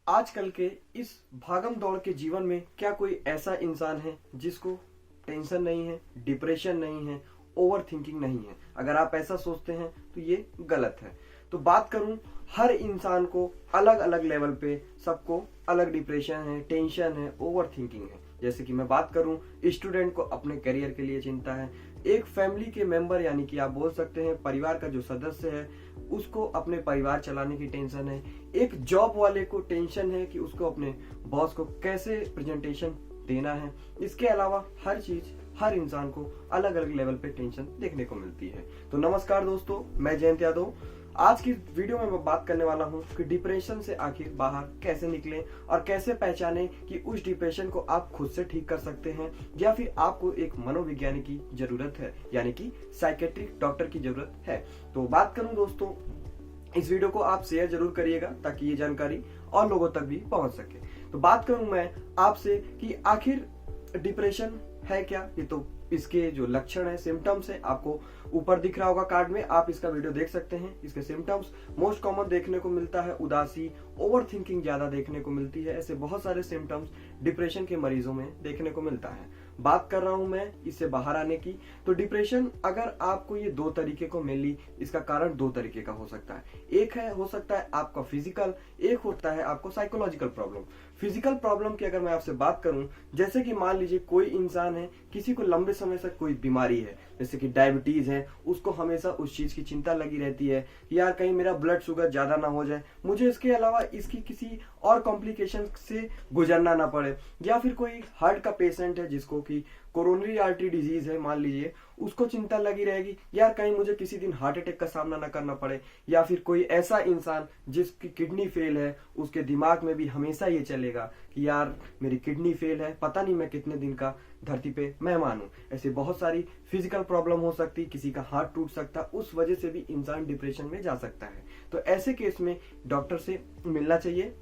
आजकल के इस भागम दौड़ के जीवन में क्या कोई ऐसा इंसान है जिसको टेंशन नहीं है, डिप्रेशन नहीं है, ओवर थिंकिंग नहीं है? अगर आप ऐसा सोचते हैं तो ये गलत है। तो बात करूं, हर इंसान को अलग अलग लेवल पे सबको अलग डिप्रेशन है, टेंशन है, ओवर थिंकिंग है। जैसे कि मैं बात करूं, स्टूडेंट को अपने करियर के लिए चिंता है, एक फैमिली के मेंबर यानी कि आप बोल सकते हैं परिवार का जो सदस्य है उसको अपने परिवार चलाने की टेंशन है, एक जॉब वाले को टेंशन है कि उसको अपने बॉस को कैसे प्रेजेंटेशन देना है। इसके अलावा हर चीज, हर इंसान को अलग अलग लेवल पे टेंशन देखने को मिलती है। तो नमस्कार दोस्तों, मैं जयंत यादव। आज की वीडियो में मैं बात करने वाला हूं कि डिप्रेशन से आखिर बाहर कैसे निकलें और कैसे पहचानें कि उस डिप्रेशन को आप खुद से ठीक कर सकते हैं या फिर आपको एक मनोविज्ञानी की जरूरत है, यानी कि साइकेट्रिक डॉक्टर की जरूरत है। तो बात करूं दोस्तों, इस वीडियो को आप शेयर जरूर करिएगा ताकि ये जानकारी और लोगों तक भी पहुंच सके। तो बात करूं मैं आपसे कि आखिर डिप्रेशन है क्या। ये तो इसके जो लक्षण है, सिम्टम्स है, आपको ऊपर दिख रहा होगा कार्ड में, आप इसका वीडियो देख सकते हैं। इसके सिम्टम्स मोस्ट कॉमन देखने को मिलता है उदासी, ओवर थिंकिंग ज्यादा देखने को मिलती है। ऐसे बहुत सारे सिम्टम्स डिप्रेशन के मरीजों में देखने को मिलता है। बात कर रहा हूं मैं इससे बाहर आने की। तो डिप्रेशन अगर आपको ये दो तरीके को मिली, इसका कारण दो तरीके का हो सकता है। एक है हो सकता है आपका फिजिकल, एक होता है आपको साइकोलॉजिकल प्रॉब्लम। फिजिकल प्रॉब्लम की अगर मैं आपसे बात करूं, जैसे कि मान लीजिए कोई इंसान है, किसी को लंबे समय से कोई बीमारी है, जैसे कि डायबिटीज है, उसको हमेशा उस चीज की चिंता लगी रहती है कि यार कहीं मेरा ब्लड शुगर ज्यादा ना हो जाए, मुझे इसके अलावा इसकी किसी और कॉम्प्लिकेशन से गुजरना ना पड़े। या फिर कोई हार्ट का पेशेंट है जिसको कि कोरोनरी आर्टरी डिजीज है, मान लीजिए, उसको चिंता लगी रहेगी यार कहीं मुझे किसी दिन हार्ट अटैक का सामना ना करना पड़े। या फिर कोई ऐसा इंसान जिसकी किडनी फेल है, उसके दिमाग में भी हमेशा ये चलेगा कि यार मेरी किडनी फेल है, पता नहीं मैं कितने दिन का धरती पे मेहमान हूं। ऐसे बहुत सारी फिजिकल प्रॉब्लम हो सकती, किसी का हार्ट टूट सकता, उस वजह से भी इंसान डिप्रेशन में जा सकता है। तो ऐसे केस में डॉक्टर से मिलना चाहिए।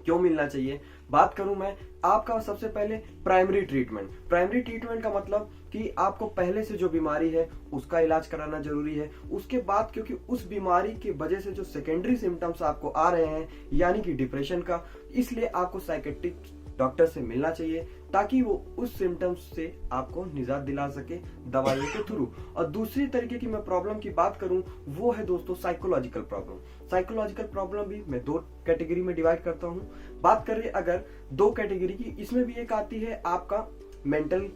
क्यों मिलना चाहिए? बात करूं मैं आपका सबसे पहले प्राइमरी ट्रीटमेंट। प्राइमरी ट्रीटमेंट का मतलब कि आपको पहले से जो बीमारी है उसका इलाज कराना जरूरी है। उसके बाद क्योंकि उस बीमारी की वजह से जो सेकेंडरी सिम्टम्स आपको आ रहे हैं, यानी कि डिप्रेशन का, इसलिए आपको साइकेट्रिक डॉक्टर से मिलना चाहिए ताकि वो उस सिम्टम्स से आपको निजात दिला सके दवाइयों के थ्रू। और दूसरी तरीके की मैं प्रॉब्लम की बात करूं, वो है दोस्तों साइकोलॉजिकल प्रॉब्लम। साइकोलॉजिकल प्रॉब्लम भी मैं दो कैटेगरी में डिवाइड करता हूं। बात करें अगर दो कैटेगरी की, इसमें भी एक आती है आपका मेंटल।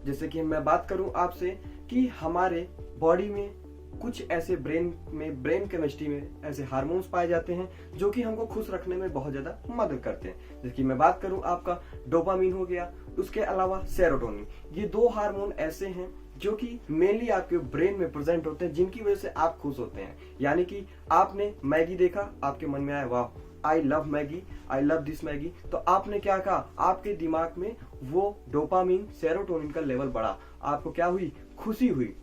जैसे कि मैं बात करूं आपसे कि हमारे बॉडी में कुछ ऐसे ब्रेन केमिस्ट्री में ऐसे हार्मोन्स पाए जाते हैं जो कि हमको खुश रखने में बहुत ज्यादा मदद करते हैं। जैसे कि मैं बात करूं आपका डोपामिन हो गया, उसके अलावा सेरोटोनिन। ये दो हार्मोन ऐसे हैं जो कि मेनली आपके ब्रेन में प्रेजेंट होते हैं, जिनकी वजह से आप खुश होते हैं। यानी कि आपने मैगी देखा, आपके मन में आया वाह I love Maggi, I love this Maggi, तो आपने क्या कहा, आपके दिमाग में वो डोपामिन, सेरोटोनिन का लेवल बढ़ा, आपको क्या हुई, खुशी हुई,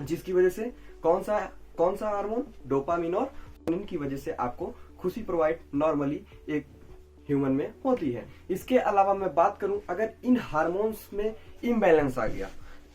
जिसकी वजह से कौन सा हार्मोन, डोपामिन और सेरोटोनिन की वजह से आपको खुशी प्रोवाइड नॉर्मली एक ह्यूमन में होती है। इसके अलावा मैं बात करूं, अगर इन हार्मोन्स में इम्बैलेंस आ गया,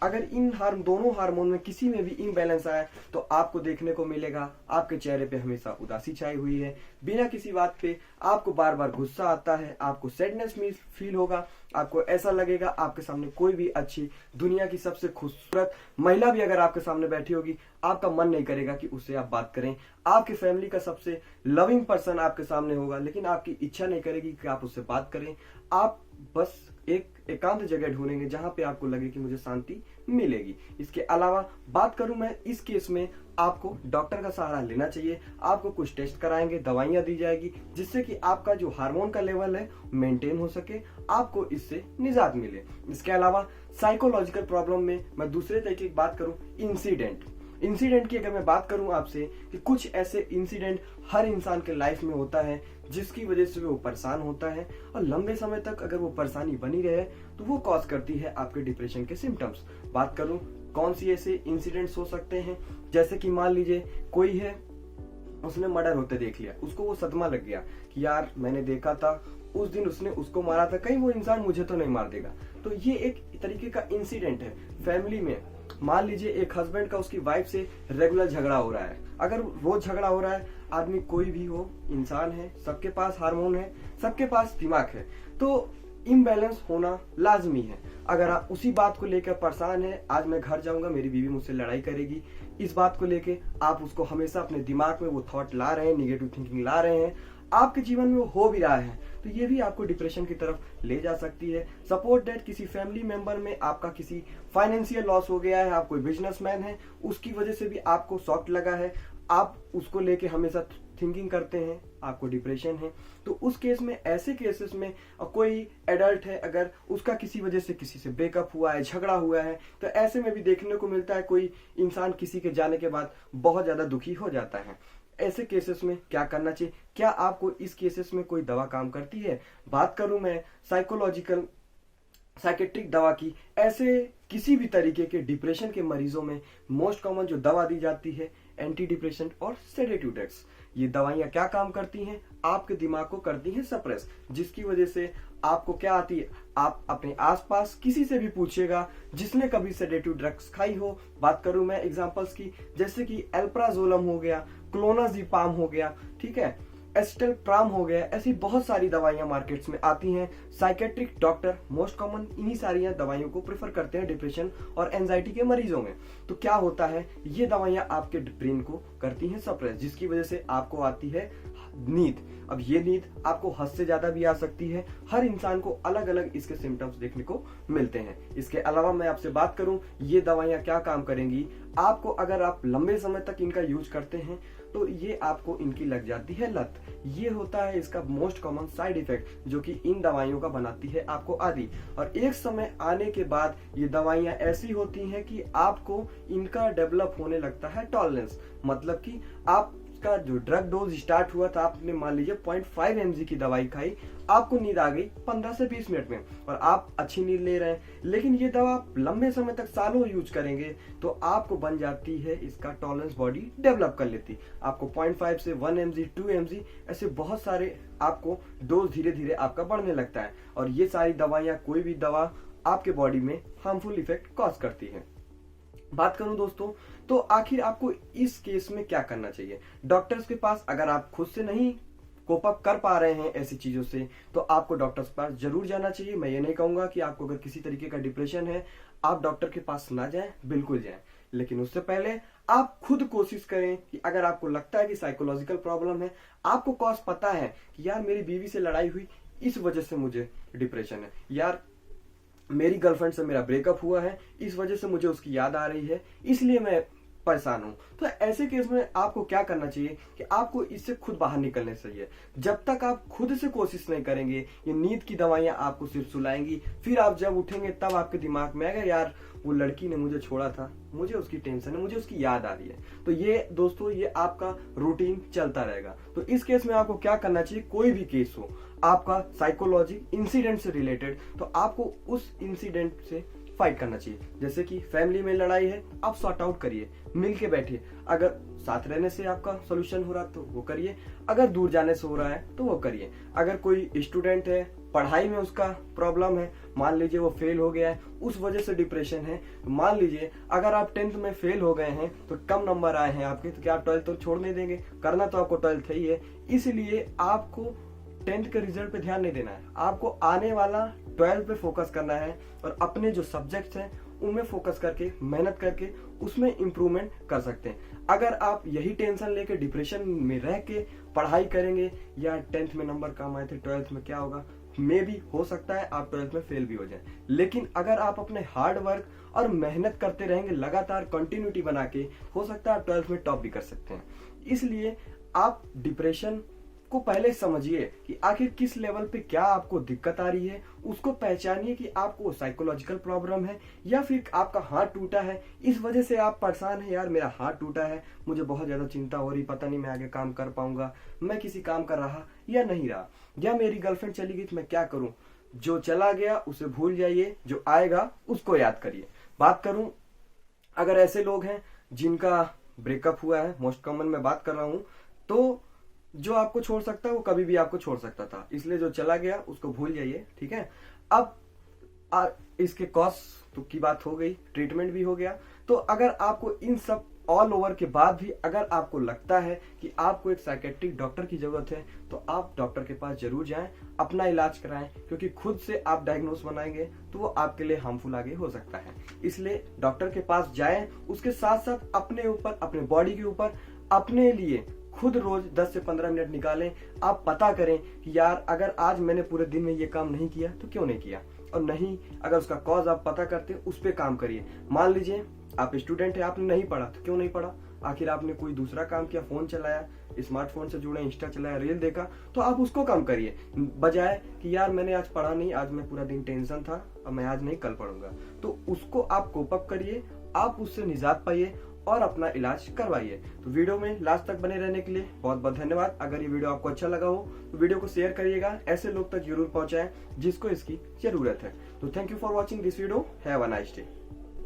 अगर इन दोनों हार्मोन में किसी में भी इम्बैलेंस आया तो आपको देखने को मिलेगा आपके चेहरे पे हमेशा उदासी छाई हुई है, बिना किसी बात पे आपको बार बार गुस्सा आता है, आपको सैडनेस में फील होगा, आपको ऐसा लगेगा आपके सामने कोई भी अच्छी, दुनिया की सबसे खूबसूरत महिला भी अगर आपके सामने बैठी होगी, आपका मन नहीं करेगा कि उससे आप बात करें। आपके फैमिली का सबसे लविंग पर्सन आपके सामने होगा, लेकिन आपकी इच्छा नहीं करेगी कि आप उससे बात करें। आप बस एक एकांत जगह ढूंढेंगे जहां पे आपको लगे कि मुझे शांति मिलेगी। इसके अलावा बात करूं मैं, इस केस में आपको डॉक्टर का सहारा लेना चाहिए। आपको कुछ टेस्ट कराएंगे, दवाइयां दी जाएगी, जिससे कि आपका जो हार्मोन का लेवल है मेंटेन हो सके, आपको इससे निजात मिले। इसके अलावा साइकोलॉजिकल प्रॉब्लम में मैं दूसरे तरीके की बात करूं, इंसिडेंट की अगर मैं बात करूं आपसे कि कुछ ऐसे इंसिडेंट हर इंसान के लाइफ में होता है जिसकी वजह से वो परेशान होता है, और लंबे समय तक अगर वो परेशानी बनी रहे तो वो कॉज करती है आपके डिप्रेशन के सिम्टम्स। बात करूं कौन सी ऐसे इंसिडेंट्स हो सकते हैं, जैसे कि मान लीजिए कोई है, उसने मर्डर होते देख लिया, उसको वो सदमा लग गया कि यार मैंने देखा था उस दिन उसने उसको मारा था, कहीं वो इंसान मुझे तो नहीं मार देगा। तो ये एक तरीके का इंसिडेंट है। फैमिली में मान लीजिए एक हस्बैंड का उसकी वाइफ से रेगुलर झगड़ा हो रहा है, अगर वो झगड़ा हो रहा है, आदमी कोई भी हो, इंसान है, सबके पास हार्मोन है, सबके पास दिमाग है, तो इम्बैलेंस होना लाजमी है। अगर आप उसी बात को लेकर परेशान है, आज मैं घर जाऊंगा मेरी बीवी मुझसे लड़ाई करेगी, इस बात को लेके आप उसको हमेशा अपने दिमाग में वो थॉट ला रहे हैं, निगेटिव थिंकिंग ला रहे हैं, आपके जीवन में वो हो भी रहा है, तो ये भी आपको डिप्रेशन की तरफ ले जा सकती है। सपोर्ट दैट किसी फैमिली मेंबर में आपका किसी फाइनेंशियल लॉस हो गया है, आप कोई बिजनेसमैन है, उसकी वजह से भी आपको शॉक लगा है, आप उसको लेके हमेशा थिंकिंग करते हैं, आपको डिप्रेशन है, तो उस केस में, ऐसे केसेस में कोई एडल्ट है, अगर उसका किसी वजह से किसी से ब्रेकअप हुआ है, झगड़ा हुआ है, तो ऐसे में भी देखने को मिलता है कोई इंसान किसी के जाने के बाद बहुत ज्यादा दुखी हो जाता है। ऐसे केसेस में क्या करना चाहिए? क्या आपको इस केसेस में कोई दवा काम करती है? बात करूं मैं साइकेट्रिक दवा की, ऐसे किसी भी तरीके के डिप्रेशन के मरीजों में मोस्ट कॉमन जो दवा दी जाती है एंटी डिप्रेशन और सेडेटिव ड्रग्स। ये दवाइयां क्या काम करती हैं? आपके दिमाग को करती हैं सप्रेस, जिसकी वजह से आपको क्या आती है, आप अपने आसपास किसी से भी पूछिएगा जिसने कभी सेडेटिव ड्रग्स खाई हो, बात करूं मैं एग्जांपल्स की, जैसे कि एल्प्राजोलम हो गया, क्लोनाजीपाम हो गया, ठीक है, एस्टेल्प्राम हो गया, ऐसी बहुत सारी दवाइयां मार्केट्स में आती हैं। साइकेट्रिक डॉक्टर मोस्ट कॉमन इन्हीं सारी दवाइयों को प्रेफर करते हैं डिप्रेशन और एंजाइटी के मरीजों में। तो क्या होता है, ये दवाइयां आपके ब्रेन को करती हैं सप्रेस, जिसकी वजह से आपको आती है नींद। अब ये नींद आपको हद से ज्यादा भी आ सकती है, हर इंसान को अलग अलग इसके सिम्टम्स देखने को मिलते हैं। इसके अलावा मैं आपसे बात करूं ये दवाइयां क्या काम करेंगी आपको, अगर आप लंबे समय तक इनका यूज करते हैं तो ये आपको इनकी लग जाती है लत। ये होता है इसका मोस्ट कॉमन साइड इफेक्ट, जो कि इन दवाइयों का बनाती है आपको आदी। और एक समय आने के बाद ये दवाइयां ऐसी होती हैं कि आपको इनका डेवलप होने लगता है टॉलरेंस, मतलब कि आपका जो ड्रग डोज स्टार्ट हुआ था, आपने मान लीजिए 0.5 mg की दवाई खाई, आपको नींद आ गई 15 से 20 मिनट में और आप अच्छी नींद ले रहे हैं, लेकिन ये दवा आप लंबे समय तक सालों यूज करेंगे तो आपको बन जाती है, इसका टॉलरेंस बॉडी डेवलप कर लेती। आपको 0.5 से 1 mg 2 mg ऐसे बहुत सारे आपको डोज धीरे धीरे आपका बढ़ने लगता है, और ये सारी दवाइयां, कोई भी दवा आपके बॉडी में हार्मफुल इफेक्ट कॉज करती है। बात करूं दोस्तों, तो आखिर आपको इस केस में क्या करना चाहिए? डॉक्टर्स के पास, अगर आप खुद से नहीं कोप अप कर पा रहे हैं ऐसी चीजों से, तो आपको डॉक्टर्स के पास जरूर जाना चाहिए। मैं ये नहीं कहूंगा कि आपको अगर किसी तरीके का डिप्रेशन है आप डॉक्टर के पास ना जाएं, बिल्कुल जाएं, लेकिन उससे पहले आप खुद कोशिश करें कि अगर आपको लगता है कि साइकोलॉजिकल प्रॉब्लम है, आपको कॉज पता है कि यार मेरी बीवी से लड़ाई हुई, इस वजह से मुझे डिप्रेशन है, यार मेरी गर्लफ्रेंड से मेरा ब्रेकअप हुआ है, इस वजह से मुझे उसकी याद आ रही है, इसलिए मैं परेशान हूं, तो ऐसे केस में आपको क्या करना चाहिए कि आपको इससे खुद बाहर निकलने चाहिए। जब तक आप खुद से कोशिश नहीं करेंगे, ये नींद की दवाइयां आपको सिर्फ सुलाएंगी, फिर आप जब उठेंगे तब आपके दिमाग में आएगा यार वो लड़की ने मुझे छोड़ा था, मुझे उसकी टेंशन है, मुझे उसकी याद आ रही है। तो ये दोस्तों, ये आपका रूटीन चलता रहेगा। तो इस केस में आपको क्या करना चाहिए, कोई भी केस हो आपका साइकोलॉजी इंसिडेंट से रिलेटेड, तो आपको उस इंसिडेंट से फाइट करना चाहिए। जैसे कि फैमिली में लड़ाई है, आप सॉर्ट आउट करिए, मिल के बैठिए, अगर साथ रहने से आपका सोल्यूशन हो रहा तो वो करिए, अगर दूर जाने से हो रहा है तो वो करिए। अगर कोई स्टूडेंट है, पढ़ाई में उसका प्रॉब्लम है, मान लीजिए वो फेल हो गया है, उस वजह से डिप्रेशन है, मान लीजिए अगर आप 10th में फेल हो गए हैं तो कम नंबर आए हैं आपके, तो क्या आप 12th तो छोड़ नहीं देंगे? करना तो आपको 12th ही है, इसलिए आपको 10th के रिजल्ट पे ध्यान नहीं देना है, आपको आने वाला 12th पे फोकस करना है और अपने जो सब्जेक्ट्स हैं उनमें फोकस करके, मेहनत करके उसमें इंप्रूवमेंट कर सकते हैं। अगर आप यही टेंशन लेके डिप्रेशन में रह के पढ़ाई करेंगे, या 10th में नंबर कम आए थे 12th में क्या होगा, मे भी हो सकता है आप 12th में फेल भी हो जाए, लेकिन अगर आप अपने हार्ड वर्क और मेहनत करते रहेंगे लगातार कंटिन्यूटी बना के, हो सकता है आप 12th में टॉप भी कर सकते हैं। इसलिए आप डिप्रेशन को पहले समझिए कि आखिर किस लेवल पे क्या आपको दिक्कत आ रही है, उसको पहचानिए कि आपको साइकोलॉजिकल प्रॉब्लम है या फिर आपका हाथ टूटा है, इस वजह से आप परेशान हैं, यार मेरा हाथ टूटा है, मुझे बहुत ज्यादा चिंता हो रही, पता नहीं मैं आगे काम कर पाऊंगा, मैं किसी काम कर रहा या नहीं रहा, या मेरी गर्लफ्रेंड चली गई तो मैं क्या करूं। जो चला गया उसे भूल जाइए, जो आएगा उसको याद करिए। बात करूं, अगर ऐसे लोग हैं जिनका ब्रेकअप हुआ है, मोस्ट कॉमन मैं बात कर रहा हूं, तो जो आपको छोड़ सकता है वो कभी भी आपको छोड़ सकता था, इसलिए जो चला गया उसको भूल जाइए, ठीक है। अब इसके कॉस्ट की बात हो गई, ट्रीटमेंट भी हो गया, तो अगर आपको इन सब ऑल ओवर के बाद भी अगर आपको लगता है कि आपको एक साइकेट्रिक डॉक्टर की जरूरत है तो आप डॉक्टर के पास जरूर जाएं, अपना इलाज कराएं, क्योंकि खुद से आप डायग्नोस बनाएंगे तो वो आपके लिए हार्मफुल आगे हो सकता है। इसलिए डॉक्टर के पास जाएं, उसके साथ साथ अपने ऊपर, अपने बॉडी के ऊपर, अपने लिए खुद रोज 10 से 15 मिनट निकालें। आप पता करें कि यार अगर आज मैंने पूरे दिन में ये काम नहीं किया तो क्यों नहीं किया, और नहीं अगर उसका कॉज आप पता करते हैं उस पर काम करिए। मान लीजिए आप स्टूडेंट है, आपने नहीं पढ़ा तो क्यों नहीं पढ़ा, आखिर आपने कोई दूसरा काम किया, फोन चलाया, स्मार्टफोन से जुड़े, इंस्टा चलाया, रील देखा, तो आप उसको काम करिए, बजाय कि यार मैंने आज पढ़ा नहीं, आज मैं पूरा दिन टेंशन था, अब मैं आज नहीं कल पढ़ूंगा। तो उसको आप कोप अप करिए, आप उससे निजात पाइए और अपना इलाज करवाइए। तो वीडियो में लास्ट तक बने रहने के लिए बहुत बहुत धन्यवाद। अगर ये वीडियो आपको अच्छा लगा हो तो वीडियो को शेयर करिएगा, ऐसे लोग तक जरूर पहुंचाएं जिसको इसकी जरूरत है। तो thank you for watching this video, have a nice day.